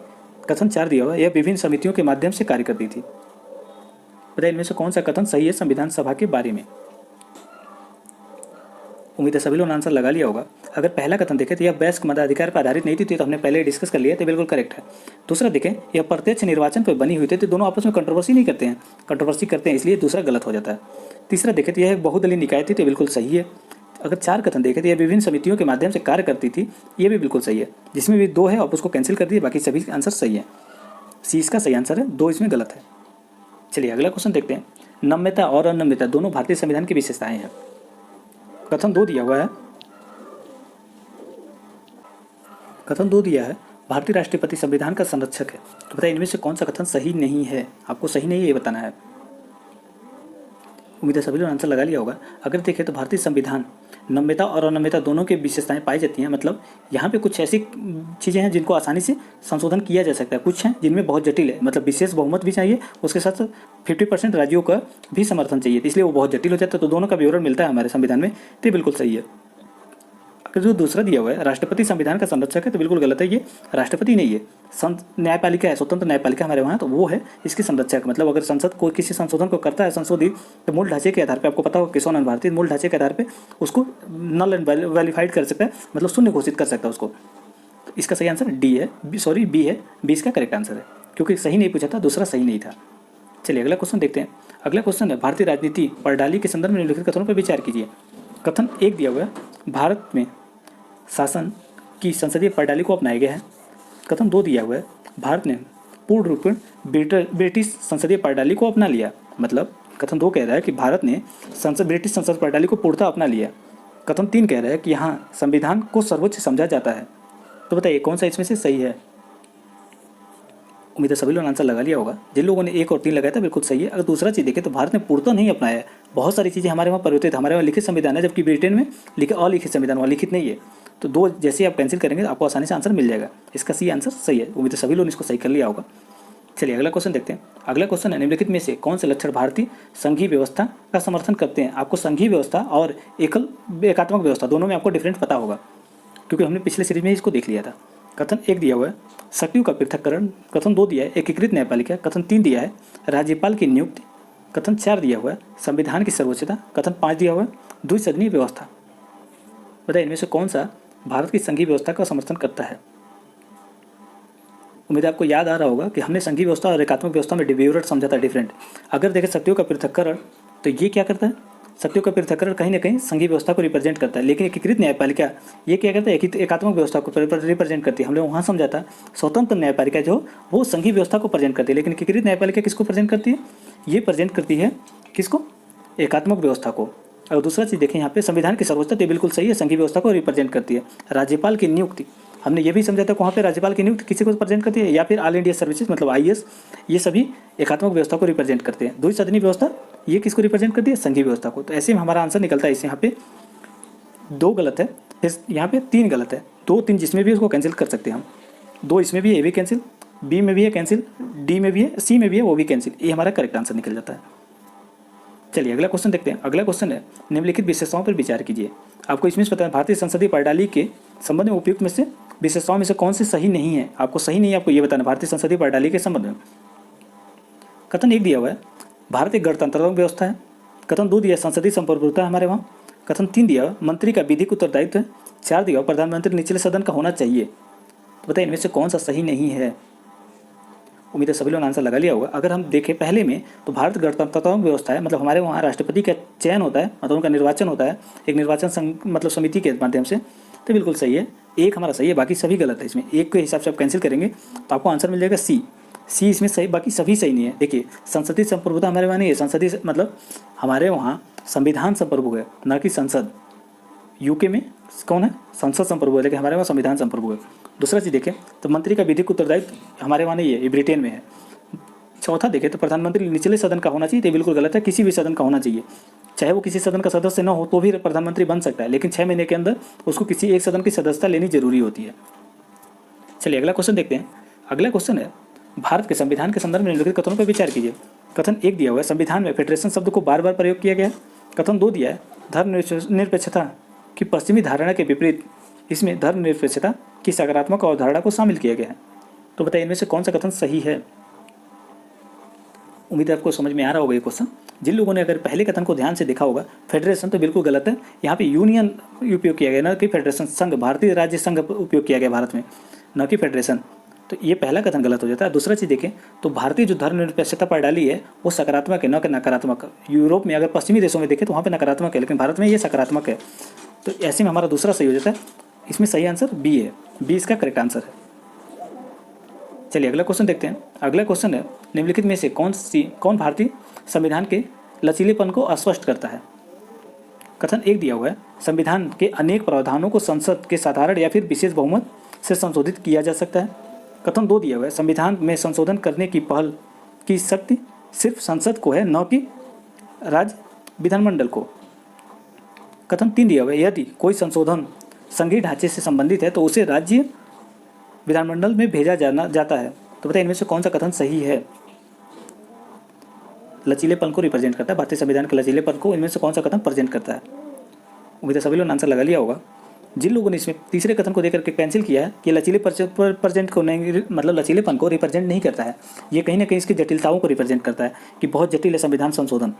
कथन 4 दिया हुआ है यह विभिन्न समितियों के माध्यम से कार्य करती थी। बताइए इनमें से कौन सा कथन सही है संविधान सभा के बारे में? उम्मीद है सभी लोगों ने आंसर लगा लिया होगा। अगर पहला कथन देखें तो यह वयस्क मताधिकार पर आधारित नहीं थी, तो हमने पहले डिस्कस कर लिया, तो बिल्कुल करेक्ट है। दूसरा देखें यह प्रत्यक्ष निर्वाचन पर बनी हुई थी, तो दोनों आपस में कंट्रोवर्सी नहीं करते हैं, कंट्रोवर्सी करते हैं, इसलिए दूसरा गलत हो जाता है। तीसरा देखें तो यह एक बहुदलीय निकाय थी, तो बिल्कुल सही है। अगर 4 कथन देखें तो यह विभिन्न समितियों के माध्यम से कार्य करती थी, ये भी बिल्कुल सही है। जिसमें भी 2 है आप उसको कैंसिल कर दिए, बाकी सभी आंसर सही है। सी इसका सही आंसर है, 2 इसमें गलत है। चलिए अगला क्वेश्चन देखते हैं। नम्यता और अनम्यता दोनों भारतीय संविधान की विशेषताएं हैं। कथन 2 दिया हुआ है, कथन 2 दिया है भारतीय राष्ट्रपति संविधान का संरक्षक है। तो बताइए इनमें से कौन सा कथन सही नहीं है? आपको सही नहीं है ये बताना है। उम्मीद है सभी लोगों ने आंसर लगा लिया होगा। अगर देखें तो भारतीय संविधान नम्यता और अनम्यता दोनों की विशेषताएं पाई जाती हैं। मतलब यहाँ पे कुछ ऐसी चीज़ें हैं जिनको आसानी से संशोधन किया जा सकता है, कुछ हैं जिनमें बहुत जटिल है, मतलब विशेष बहुमत भी चाहिए, उसके साथ 50% राज्यों का भी समर्थन चाहिए, इसलिए वो बहुत जटिल हो जाता है। तो दोनों का विवरण मिलता है हमारे संविधान में, तो बिल्कुल सही है। अगर जो दूसरा दिया हुआ है राष्ट्रपति संविधान का संरक्षक है, तो बिल्कुल गलत है। ये राष्ट्रपति नहीं है, न्यायपालिका है, स्वतंत्र न्यायपालिका हमारे वहाँ, तो वो है इसकी संरक्षक। मतलब अगर संसद कोई किसी संशोधन को करता है संशोधित, तो मूल ढांचे के आधार पर, आपको पता होगा किसान भारतीय मूल ढांचे के आधार पर उसको नल एंड वैलिफाइड कर सकता है, मतलब शून्य घोषित कर सकता है उसको। तो इसका सही आंसर डी है, बी है, बी इसका करेक्ट आंसर है, क्योंकि सही नहीं पूछा था, दूसरा सही नहीं था। चलिए अगला क्वेश्चन देखते हैं। अगला क्वेश्चन है भारतीय राजनीति प्रणाली के संदर्भ में निम्नलिखित कथनों पर विचार कीजिए। कथन 1 दिया हुआ है भारत में शासन की संसदीय प्रणाली को अपनाया गया है। कथन 2 दिया हुआ है भारत ने पूर्ण रूप में ब्रिटिश संसदीय प्रणाली को अपना लिया। मतलब कथन 2 कह रहा है कि भारत ने ब्रिटिश संसद प्रणाली को पूर्णतः अपना लिया। कथन 3 कह रहा है कि यहाँ संविधान को सर्वोच्च समझा जाता है। तो बताइए कौन सा इसमें से सही है? उम्मीद है सभी लोगों ने आंसर लगा लिया होगा। जिन लोगों ने 1 और 3 लगाया था बिल्कुल सही है। अगर दूसरा चीज़ देखें तो भारत ने पूर्णतः नहीं अपनाया है, बहुत सारी चीज़ें हमारे वहाँ परिवर्तित, हमारे वहाँ लिखित संविधान है, जबकि ब्रिटेन में अलिखित संविधान, वहाँ लिखित नहीं है। तो 2 जैसे आप कैंसिल करेंगे तो आपको आसानी से आंसर मिल जाएगा। इसका सी आंसर सही है। उम्मीद है सभी लोगों ने इसको सही कर लिया होगा। चलिए अगला क्वेश्चन देखते हैं। अगला क्वेश्चन है निम्नलिखित में से कौन से लक्षण भारतीय संघीय व्यवस्था का समर्थन करते हैं? आपको संघीय व्यवस्था और एकात्मक व्यवस्था दोनों में आपको डिफरेंट पता होगा, क्योंकि हमने पिछले सीरीज में इसको देख लिया था। कथन 1 दिया हुआ है शक्तियों का पृथक्करण। कथन 2 दिया है एकीकृत न्यायपालिका। कथन 3 दिया है राज्यपाल की नियुक्ति। कथन 4 दिया हुआ है संविधान की सर्वोच्चता। कथन 5 दिया हुआ है द्विसदनीय व्यवस्था। बताइए इनमें से कौन सा भारत की संघीय व्यवस्था का समर्थन करता है? उम्मीद है आपको याद आ रहा होगा कि हमने संघीय व्यवस्था और एकात्मक व्यवस्था में विवरण समझा था डिफरेंट। अगर देखें शक्तियों का पृथक्करण, तो ये क्या करता है? शक्तियों का पृथक्करण कहीं ना कहीं संघीय व्यवस्था को रिप्रेजेंट करता है, लेकिन एकीकृत न्यायपालिका ये क्या करता है? एकात्मक व्यवस्था को रिप्रेजेंट करती है। हमने वहाँ समझा था स्वतंत्र न्यायपालिका जो वो संघीय व्यवस्था को प्रेजेंट करती है, लेकिन एकीकृत न्यायपालिका किसको प्रेजेंट करती है? ये प्रेजेंट करती है किसको? एकात्मक व्यवस्था को। और दूसरा चीज़ देखें यहाँ पे संविधान की सर्वोच्चता, तो बिल्कुल सही है, संघीय व्यवस्था को रिप्रेजेंट करती है। राज्यपाल की नियुक्ति हमने ये भी समझा था वहाँ पे राज्यपाल की नियुक्ति किसी को प्रेजेंट करती है, या फिर ऑल इंडिया सर्विसेज मतलब IAS, ये सभी एकात्मक व्यवस्था को रिप्रेजेंट करते हैं। द्विसदनीय व्यवस्था ये किसको रिप्रेजेंट करती है? संघीय व्यवस्था को। तो ऐसे में हमारा आंसर निकलता है। इस यहाँ पे 2 गलत है, फिर यहाँ पे 3 गलत है। 2 3 जिसमें भी उसको कैंसिल कर सकते हैं हम। 2 इसमें भी है, ये भी कैंसिल, बी में भी है कैंसिल, डी में भी है, सी में भी है, वो भी कैंसिल। ये हमारा करेक्ट आंसर निकल जाता है। चलिए अगला क्वेश्चन देखते हैं। अगला क्वेश्चन है निम्नलिखित विशेषताओं पर विचार कीजिए। आपको इसमें से पता है भारतीय संसदीय प्रणाली के संबंध में उपयुक्त में से विशेषताओं में से कौन सी सही नहीं है। आपको सही नहीं है, आपको ये बताना भारतीय संसदीय प्रणाली के संबंध में। कथन 1 दिया हुआ है भारत एक गणतंत्रात्मक व्यवस्था है। कथन 2 दिया संसदीय संप्रभुता है हमारे वहाँ। कथन 3 दिया हुआ मंत्री का विधिक उत्तरदायित्व है। 4 दिया हुआ प्रधानमंत्री निचले सदन का होना चाहिए। तो बताइए इनमें से कौन सा सही नहीं है। उम्मीद है सभी लोगों ने आंसर लगा लिया होगा। अगर हम देखें पहले में तो भारत गणतंत्रात्मक व्यवस्था है, मतलब हमारे वहाँ राष्ट्रपति का चयन होता है, मतलब उनका निर्वाचन होता है एक निर्वाचन मतलब समिति के माध्यम से। तो बिल्कुल सही है, एक हमारा सही है, बाकी सभी गलत है। इसमें एक के हिसाब से आप कैंसिल करेंगे तो आपको आंसर मिल जाएगा सी इसमें सही, बाकी सभी सही नहीं है। देखिए संसदीय संप्रभुता हमारे वहाँ नहीं है। संसदीय मतलब हमारे वहाँ संविधान संप्रभु है, न कि संसद। यूके में कौन है, संसद संप्रभु है, लेकिन हमारे वहाँ संविधान संप्रभु है। दूसरा चीज़ देखें तो मंत्री का विधिक उत्तरदायित्व हमारे वहाँ नहीं है, ये ब्रिटेन में है। चौथा देखें तो प्रधानमंत्री निचले सदन का होना चाहिए, तो बिल्कुल गलत है, किसी भी सदन का होना चाहिए। चाहे वो किसी सदन का सदस्य न हो तो भी प्रधानमंत्री बन सकता है, लेकिन 6 महीने के अंदर उसको किसी एक सदन की सदस्यता लेनी जरूरी होती है। चलिए अगला क्वेश्चन देखते हैं। अगला क्वेश्चन है भारत के संविधान के संदर्भ में निम्नलिखित कथनों पर विचार कीजिए। कथन 1 दिया हुआ है संविधान में फेडरेशन शब्द को बार बार प्रयोग किया गया है। कथन 2 दिया है धर्मनिरपेक्षता की पश्चिमी धारणा के विपरीत इसमें धर्मनिरपेक्षता की सकारात्मक अवधारणा को शामिल किया गया है। तो बताइए इनमें से कौन सा कथन सही है। उम्मीद है आपको समझ में आ रहा होगा ये क्वेश्चन। जिन लोगों ने अगर पहले कथन को ध्यान से देखा होगा फेडरेशन, तो बिल्कुल गलत है। यहाँ पे यूनियन उपयोग किया गया, न कि फेडरेशन। संघ, भारतीय राज्य संघ उपयोग किया गया भारत में, न कि फेडरेशन। तो ये पहला कथन गलत हो जाता है। दूसरा चीज़ देखें तो भारतीय जो धर्मनिरपेक्षता प्रणाली है वो सकारात्मक है, न कि नकारात्मक। यूरोप में अगर पश्चिमी देशों में देखें तो वहाँ पे नकारात्मक है, लेकिन भारत में ये सकारात्मक है। तो ऐसे में हमारा दूसरा सही हो जाता है। इसमें सही आंसर बी है, बी इसका करेक्ट आंसर है। चलिए अगला क्वेश्चन देखते हैं। अगला क्वेश्चन है निम्नलिखित में से कौन भारतीय संविधान के लचीलेपन को अस्पष्ट करता है। कथन 1 दिया हुआ है संविधान के अनेक प्रावधानों को संसद के साधारण या फिर विशेष बहुमत से संशोधित किया जा सकता है। कथन 2 दिया हुआ है संविधान में संशोधन करने की पहल की शक्ति सिर्फ संसद को है, न कि राज्य विधानमंडल को। कथन 3 दिया हुआ है यदि कोई संशोधन संघीय ढांचे से संबंधित है तो उसे राज्य विधानमंडल में भेजा जाता है। तो बताइए इनमें से कौन सा कथन सही है। लचीलेपन को रिप्रेजेंट करता है, भारतीय संविधान के लचीलेपन को इनमें से कौन सा कथन प्रेजेंट करता है। उम्मीद है सभी लोगों ने आंसर लगा लिया होगा। जिन लोगों ने इसमें तीसरे कथन को देकर के कैंसिल किया है कि लचीले प्रेजेंट को नहीं, मतलब लचीलेपन को रिप्रेजेंट नहीं करता है, ये कहीं ना कहीं इसकी जटिलताओं को रिप्रेजेंट करता है कि बहुत जटिल है संविधान संशोधन।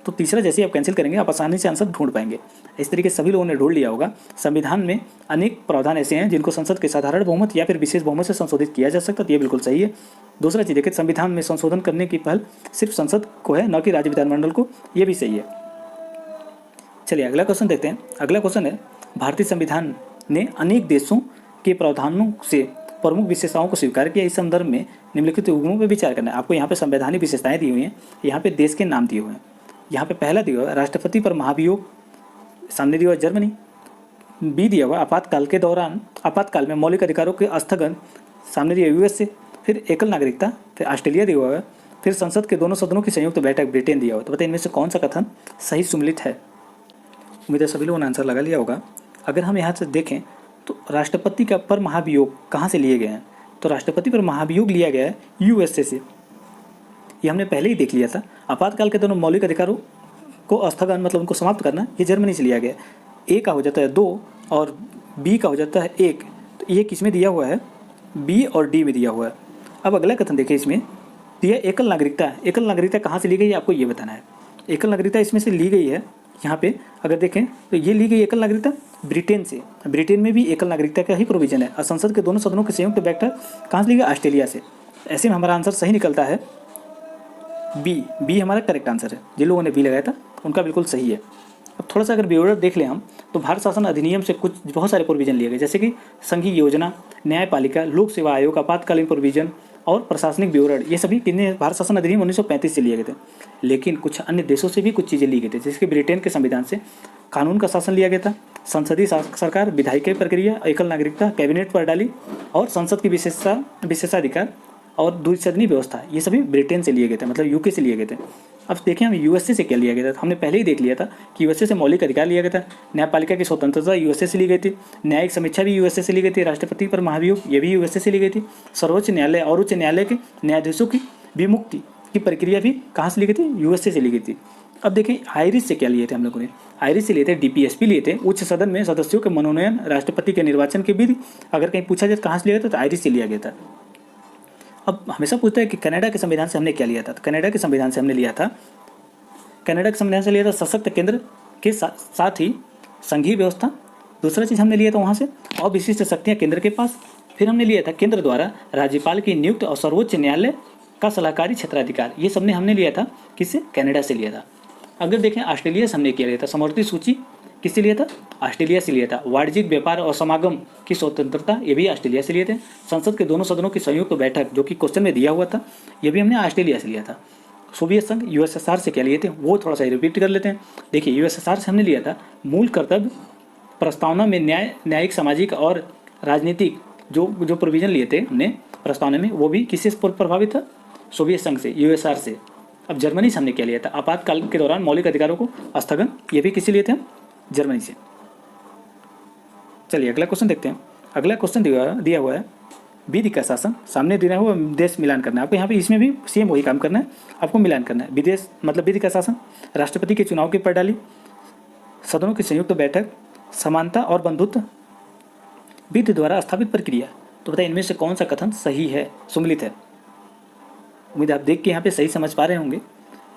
तो तीसरा जैसे आप कैंसिल करेंगे आप आसानी से आंसर ढूंढ पाएंगे। इस तरीके से सभी लोगों ने ढूंढ लिया होगा। संविधान में अनेक प्रावधान ऐसे हैं जिनको संसद के साधारण बहुमत या फिर विशेष बहुमत से संशोधित किया जा सकता है, तो ये बिल्कुल सही है। दूसरा चीज़ देखिए संविधान में संशोधन करने की पहल सिर्फ संसद को है, न कि राज्य विधानमंडल को, ये भी सही है। चलिए अगला क्वेश्चन देखते हैं। अगला क्वेश्चन है भारतीय संविधान ने अनेक देशों के प्रावधानों से प्रमुख विशेषताओं को स्वीकार किया। इस संदर्भ में निम्नलिखित युग्मों पर विचार करना है। आपको यहाँ पे संवैधानिक विशेषताएं दी हुई हैं, यहाँ पे देश के नाम दिए हुए हैं। यहाँ पे पहला दिया हुआ है राष्ट्रपति पर महाभियोग, सामने दिया हुआ जर्मनी। बी दिया हुआ आपातकाल में मौलिक अधिकारों के स्थगन, सामने दिया यूएसए। फिर एकल नागरिकता, फिर ऑस्ट्रेलिया दिया हुआ है। फिर संसद के दोनों सदनों की संयुक्त बैठक, ब्रिटेन दिया हुआ। तो बताइए इनमें से कौन सा कथन सही सुमिलित है। उम्मीद है सभी लोगों ने आंसर लगा लिया होगा। अगर हम यहाँ से देखें तो राष्ट्रपति का पर महाभियोग कहाँ से लिए गए हैं, तो राष्ट्रपति पर महाभियोग लिया गया है यूएसए से। ये हमने पहले ही देख लिया था। आपातकाल के दोनों मौलिक अधिकारों को स्थगन, मतलब उनको समाप्त करना, ये जर्मनी से लिया गया। ए का हो जाता है 2 और बी का हो जाता है 1। तो ये किस में दिया हुआ है, बी और डी में दिया हुआ है। अब अगला कथन देखिए, इसमें दिया एकल नागरिकता। एकल नागरिकता कहाँ से ली गई है आपको ये बताना है। एकल नागरिकता इसमें से ली गई है, यहाँ पे अगर देखें तो ये ली गई एकल नागरिकता ब्रिटेन से। ब्रिटेन में भी एकल नागरिकता का ही प्रोविजन है। और संसद के दोनों सदनों की संयुक्त बैठक कहाँ से ली गई, ऑस्ट्रेलिया से। ऐसे में हमारा आंसर सही निकलता है बी हमारा करेक्ट आंसर है। जिन लोगों ने बी लगाया था उनका बिल्कुल सही है। अब थोड़ा सा अगर ब्यूरो देख लें हम तो भारत शासन अधिनियम से कुछ बहुत सारे प्रोविजन लिए गए, जैसे कि संघीय योजना, न्यायपालिका, लोक सेवा आयोग, आपातकालीन प्रोविजन और प्रशासनिक विवरण। ये सभी कितने भारत शासन अधिनियम 1935 से लिए गए थे। लेकिन कुछ अन्य देशों से भी कुछ चीज़ें ली गई थी, जैसे कि ब्रिटेन के संविधान से कानून का शासन लिया गया था, संसदीय सरकार, विधायिका प्रक्रिया, एकल नागरिकता, कैबिनेट प्रणाली और संसद की विशेषाधिकार और द्विसदनीय व्यवस्था, ये सभी ब्रिटेन से लिए गए थे, मतलब यूके से लिए गए थे। अब देखें हम यूएसए से क्या लिया गया था। हमने पहले ही देख लिया था कि यूएसए से मौलिक अधिकार लिया गया था, न्यायपालिका की स्वतंत्रता यूएसए से ली गई थी, न्यायिक समीक्षा भी यूएसए से ली गई थी, राष्ट्रपति पर महाभियोग ये भी यूएसए से ली गई थी, सर्वोच्च न्यायालय और उच्च न्यायालय के न्यायाधीशों की विमुक्ति की प्रक्रिया भी कहाँ से ली गई थी, यूएसए से ली गई थी। अब देखें आयरिश से क्या लिए थे हम लोगों ने, आयरिश से लिए थे डीपीएसपी लिए थे, उच्च सदन में सदस्यों के मनोनयन, राष्ट्रपति के निर्वाचन के विधि। अगर कहीं पूछा जाए कहाँ से लिया था तो आयरिश से लिया गया था। अब हमेशा पूछता है कि कनाडा के संविधान से हमने क्या लिया था, तो कनाडा के संविधान से हमने लिया था, कनाडा के संविधान से लिया था सशक्त केंद्र के साथ ही संघीय व्यवस्था। दूसरा चीज़ हमने लिया था वहाँ से और विशिष्ट शक्तियाँ केंद्र के पास। फिर हमने लिया था केंद्र द्वारा राज्यपाल की नियुक्त और सर्वोच्च न्यायालय का सलाहकारी क्षेत्राधिकार। ये सबने हमने लिया था किससे, कनाडा से लिया था। अगर देखें ऑस्ट्रेलिया से हमने क्या लिया था, समवर्ती सूची किससे लिया था, ऑस्ट्रेलिया से लिया था। वाणिज्यिक व्यापार और समागम की स्वतंत्रता, ये भी ऑस्ट्रेलिया से लिए थे। संसद के दोनों सदनों की संयुक्त बैठक जो कि क्वेश्चन में दिया हुआ था, ये भी हमने ऑस्ट्रेलिया से लिया था। सोवियत संघ यूएसएसआर से क्या लिए थे, वो थोड़ा सा रिपीट कर लेते हैं। देखिए यूएसएसआर से हमने लिया था मूल कर्तव्य प्रस्तावना में न्यायिक, सामाजिक और राजनीतिक जो प्रोविजन लिए थे हमने प्रस्तावना में, वो भी किससे प्रभावित था, सोवियत संघ से, यूएसएसआर से। अब जर्मनी से हमने क्या लिया था, आपातकाल के दौरान मौलिक अधिकारों को स्थगन, ये भी किससे लिए थे हम, जर्मनी से। चलिए अगला क्वेश्चन देखते हैं। अगला क्वेश्चन दिया हुआ है विधि का शासन, सामने दिया हुआ देश मिलान करना है आपको। यहाँ पे इसमें भी सेम वही काम करना है, आपको मिलान करना है। विदेश मतलब विधि का शासन, राष्ट्रपति के चुनाव की प्रणाली, सदनों की संयुक्त बैठक, समानता और बंधुत्व, विधि द्वारा स्थापित प्रक्रिया। तो बताइए इनमें से कौन सा कथन सही है, सुमिलित है। उम्मीद आप देख के यहाँ पे सही समझ पा रहे होंगे।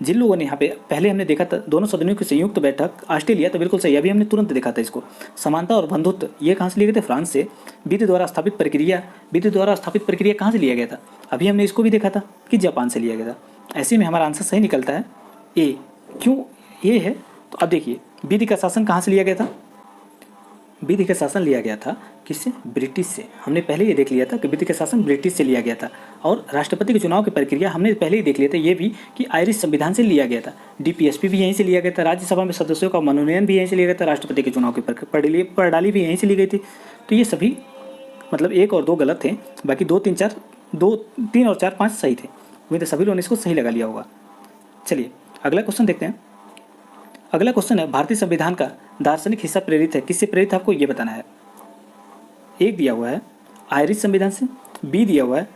जिन लोगों ने यहाँ पे पहले हमने देखा था दोनों सदनों की संयुक्त बैठक ऑस्ट्रेलिया, तो बिल्कुल सही, अभी हमने तुरंत देखा था इसको। समानता और बंधुत्व ये कहाँ से लिए गए थे, फ्रांस से। विधि द्वारा स्थापित प्रक्रिया, विधि द्वारा स्थापित प्रक्रिया कहाँ से लिया गया था, अभी हमने इसको भी देखा था कि जापान से लिया गया था। ऐसे में हमारा आंसर सही निकलता है ए। क्यों ये है, तो अब देखिए विधि का शासन कहाँ से लिया गया था, विधि का शासन लिया गया था किससे, ब्रिटिश से। हमने पहले ये देख लिया था कि विधि का शासन ब्रिटिश से लिया गया था। और राष्ट्रपति के चुनाव की प्रक्रिया हमने पहले ही देख लिया था ये भी कि आयरिश संविधान से लिया गया था। डीपीएसपी भी यहीं से लिया गया था, राज्यसभा में सदस्यों का मनोनयन भी यहीं से लिया गया था, राष्ट्रपति के चुनाव की प्रणाली भी यहीं से ली गई थी। तो ये सभी मतलब 1 और 2 गलत थे, बाकी 2, 3 और 4, 5 सही थे। उम्मीद है सभी लोगों ने इसको सही लगा लिया होगा। चलिए अगला क्वेश्चन देखते हैं। अगला क्वेश्चन है भारतीय संविधान का दार्शनिक हिस्सा प्रेरित है, किससे प्रेरित है आपको ये बताना है। एक दिया हुआ है आयरिश संविधान से, बी दिया हुआ है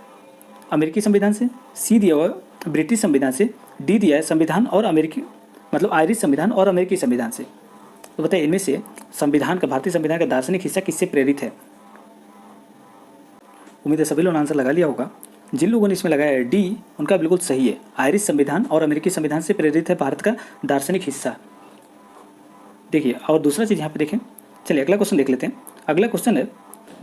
अमेरिकी संविधान से, सी दिया हुआ है ब्रिटिश संविधान से, डी दिया है संविधान और अमेरिकी मतलब आयरिश संविधान और अमेरिकी संविधान से। तो बताइए इनमें से संविधान का, भारतीय संविधान का दार्शनिक हिस्सा किससे प्रेरित है। उम्मीद है सभी लोगों ने आंसर लगा लिया होगा। जिन लोगों ने इसमें लगाया है डी, उनका बिल्कुल सही है। आयरिश संविधान और अमेरिकी संविधान से प्रेरित है भारत का दार्शनिक हिस्सा। देखिए और दूसरा चीज़ यहाँ पे देखें। चलिए अगला क्वेश्चन देख लेते हैं। अगला क्वेश्चन है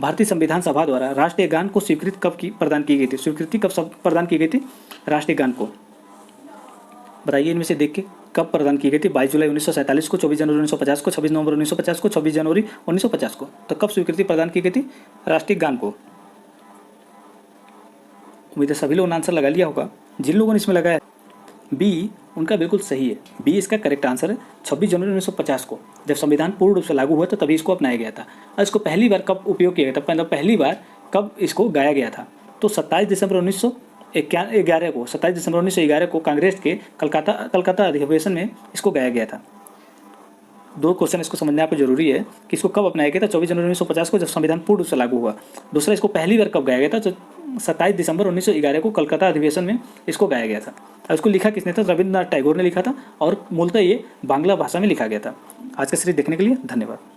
भारतीय संविधान सभा द्वारा राष्ट्रीय गान को स्वीकृति कब प्रदान की गई थी, स्वीकृति कब प्रदान की गई थी राष्ट्रीय गान को, बताइए इनमें से देख के कब प्रदान की गई थी। 22 जुलाई 1947 को, 24 जनवरी 1950 को, 26 नवंबर 1950 को, 26 जनवरी 1950 को। तो कब स्वीकृति प्रदान की गई थी राष्ट्रीय गान को। उम्मीद है सभी लोगों ने आंसर लगा लिया होगा। जिन लोगों ने इसमें लगाया बी, उनका बिल्कुल सही है। बी इसका करेक्ट आंसर है। 26 जनवरी 1950 को जब संविधान पूर्ण रूप से लागू हुआ था तभी इसको अपनाया गया था। और इसको पहली बार कब उपयोग किया गया था, मतलब पहली बार कब इसको गाया गया था, तो 27 दिसंबर 1911 को कांग्रेस के कलकत्ता अधिवेशन में इसको गाया गया था। 2 क्वेश्चन इसको समझना आपको जरूरी है कि इसको कब अपनाया गया था। 24 जनवरी 1950 को जब संविधान पूर्ण रूप से लागू हुआ। दूसरा, इसको पहली बार कब गाया गया था, तो 27 दिसंबर 1911 को कलकत्ता अधिवेशन में इसको गाया गया था। और इसको लिखा किसने था, रविंद्रनाथ टैगोर ने लिखा था और मूलतः ये बांग्ला भाषा में लिखा गया था। आज का सीरीज देखने के लिए धन्यवाद।